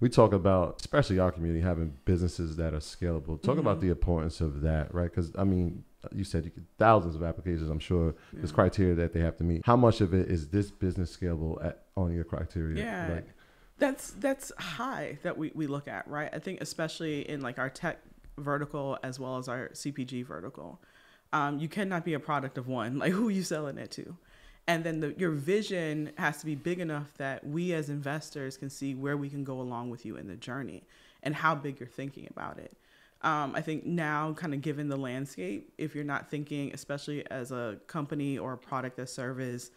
We talk about, especially our community, having businesses that are scalable. Talk about the importance of that, right? Because, I mean, you said you get thousands of applications. I'm sure there's criteria that they have to meet. How much of it is this business scalable on your criteria? Yeah. Like, That's high that we look at, right? I think especially in like our tech vertical as well as our CPG vertical, you cannot be a product of one. Like, who are you selling it to? And then your vision has to be big enough that we as investors can see where we can go along with you in the journey and how big you're thinking about it. I think now, kind of given the landscape, if you're not thinking, especially as a company or a product that service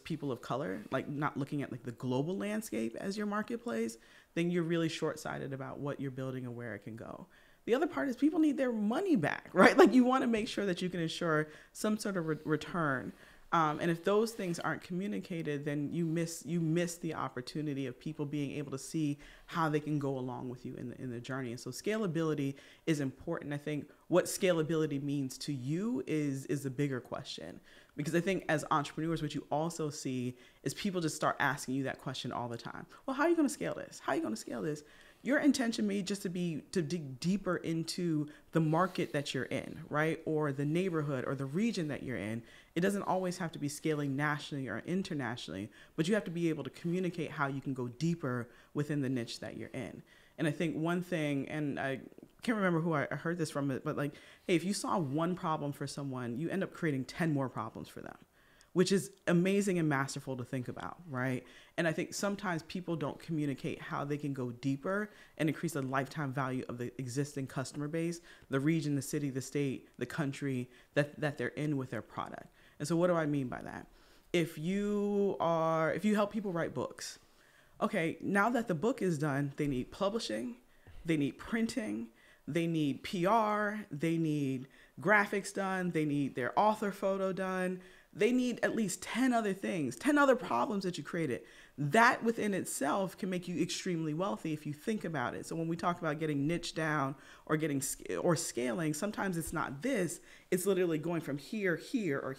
people of color, like not looking at like the global landscape as your marketplace, then you're really short-sighted about what you're building and where it can go. The other part is people need their money back, right? Like, you want to make sure that you can ensure some sort of return. And if those things aren't communicated, then you miss the opportunity of people being able to see how they can go along with you in the journey. And so scalability is important. I think what scalability means to you is a bigger question, because I think as entrepreneurs, what you also see is people just start asking you that question all the time. Well, how are you going to scale this? How are you going to scale this? Your intention may just to dig deeper into the market that you're in, right? Or the neighborhood or the region that you're in. It doesn't always have to be scaling nationally or internationally, but you have to be able to communicate how you can go deeper within the niche that you're in. And I think one thing, and I can't remember who I heard this from, but like, hey, if you solve one problem for someone, you end up creating 10 more problems for them, which is amazing and masterful to think about, right? And I think sometimes people don't communicate how they can go deeper and increase the lifetime value of the existing customer base, the region, the city, the state, the country that they're in with their product. And so what do I mean by that? If you help people write books, okay, now that the book is done, they need publishing, they need printing, they need PR, they need graphics done, they need their author photo done. They need at least 10 other things, 10 other problems that you created. That within itself can make you extremely wealthy if you think about it. So when we talk about getting niche down or scaling, sometimes it's not this, it's literally going from here, or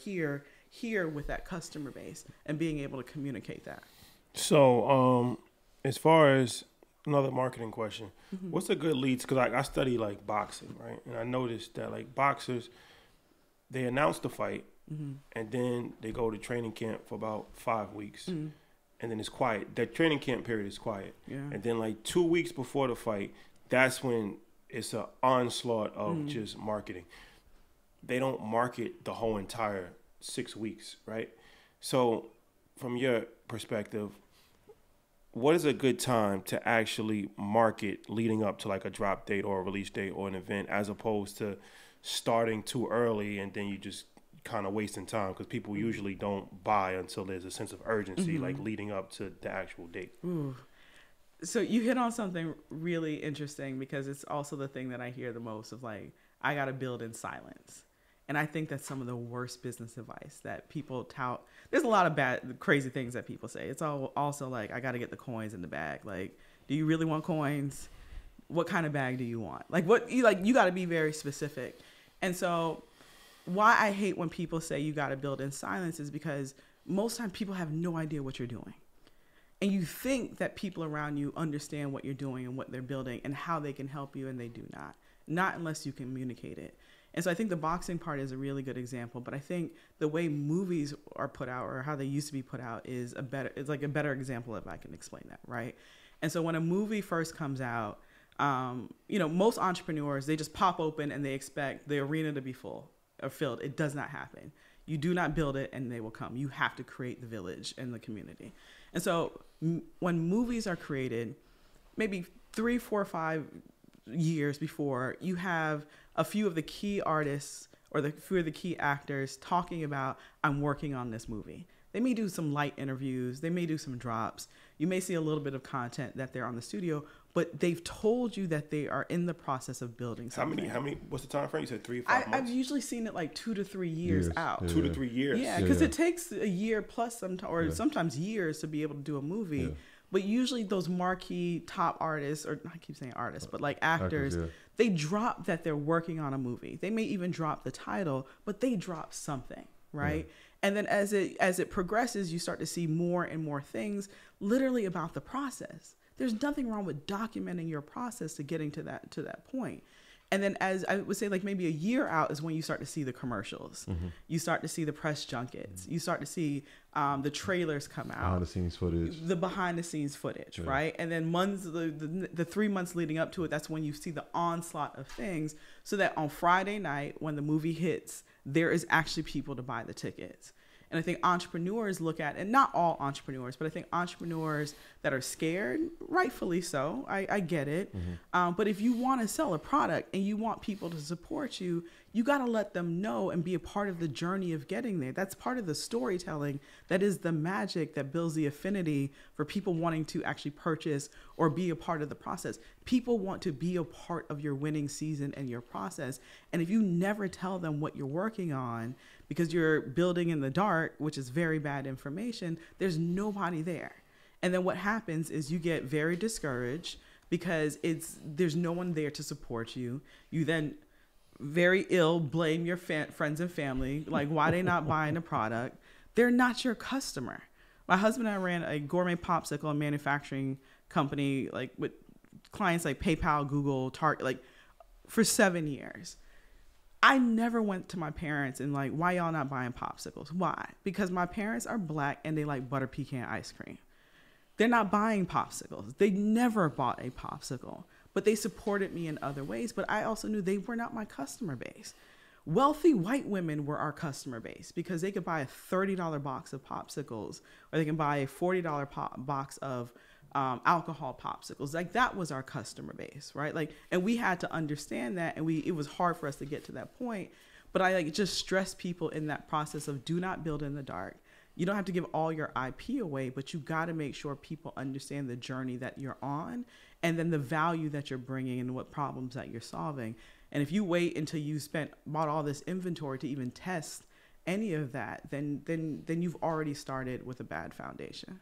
here with that customer base and being able to communicate that. So, as far as another marketing question, what's a good lead? Because I study like boxing, right? And I noticed that like boxers, they announce the fight, and then they go to training camp for about 5 weeks, and then it's quiet. That training camp period is quiet, and then like 2 weeks before the fight, that's when it's an onslaught of just marketing. They don't market the whole entire 6 weeks, right? So, from your perspective, what is a good time to actually market leading up to like a drop date or a release date or an event, as opposed to starting too early and then you just kind of wasting time, because people usually don't buy until there's a sense of urgency, like leading up to the actual date. Ooh. So you hit on something really interesting, because it's also the thing that I hear the most of, like, I got to build in silence. And I think that's some of the worst business advice that people tout. There's a lot of bad, crazy things that people say. It's also like, I got to get the coins in the bag. Like, do you really want coins? What kind of bag do you want? Like, you got to be very specific. And so why I hate when people say you got to build in silence is because most time people have no idea what you're doing. And you think that people around you understand what you're doing and what they're building and how they can help you, and they do not unless you communicate it. And so I think the boxing part is a really good example, but I think the way movies are put out, or how they used to be put out, is like a better example, if I can explain that, right? And so when a movie first comes out, most entrepreneurs, they just pop open and they expect the arena to be full or filled. It does not happen. You do not build it and they will come. You have to create the village and the community. And so when movies are created, maybe 3, 4, 5 years before, you have a few of the key artists or the few of the key actors talking about, I'm working on this movie. They may do some light interviews. They may do some drops. You may see a little bit of content that they're on the studio, but they've told you that they are in the process of building something. How many, what's the time frame? You said 3 or 5 months? I've usually seen it like 2 to 3 years out. Yeah. 2 to 3 years? Yeah, because it takes a year plus sometimes years to be able to do a movie. Yeah. But usually those marquee top artists, or I keep saying artists, but like actors, they drop that they're working on a movie. They may even drop the title, but they drop something, right? Yeah. And then as it progresses, you start to see more and more things literally about the process. There's nothing wrong with documenting your process to getting to that point. And then, as I would say, like maybe a year out is when you start to see the commercials. You start to see the press junkets. You start to see the trailers come out. Behind the scenes footage. The behind the scenes footage, right? And then the 3 months leading up to it, that's when you see the onslaught of things, so that on Friday night, when the movie hits, there is actually people to buy the tickets. And I think entrepreneurs look at, and not all entrepreneurs, but I think entrepreneurs that are scared, rightfully so, I get it. But if you want to sell a product and you want people to support you, you got to let them know and be a part of the journey of getting there. That's part of the storytelling. That is the magic that builds the affinity for people wanting to actually purchase or be a part of the process. People want to be a part of your winning season and your process. And if you never tell them what you're working on, because you're building in the dark, which is very bad information, there's nobody there. And then what happens is you get very discouraged because there's no one there to support you. You then very ill blame your friends and family, like why they not buying the product. They're not your customer. My husband and I ran a gourmet popsicle and manufacturing company, like with clients like PayPal, Google, Target, like for 7 years. I never went to my parents and like, why y'all not buying popsicles? Why? Because my parents are Black and they like butter pecan ice cream. They're not buying popsicles. They never bought a popsicle, but they supported me in other ways. But I also knew they were not my customer base. Wealthy white women were our customer base because they could buy a $30 box of popsicles, or they can buy a $40 box of alcohol popsicles. Like that was our customer base, right? Like, and we had to understand that, and it was hard for us to get to that point. But I like just stress people in that process of do not build in the dark. You don't have to give all your IP away, but you got to make sure people understand the journey that you're on, and then the value that you're bringing and what problems that you're solving. And if you wait until you bought all this inventory to even test any of that, then you've already started with a bad foundation.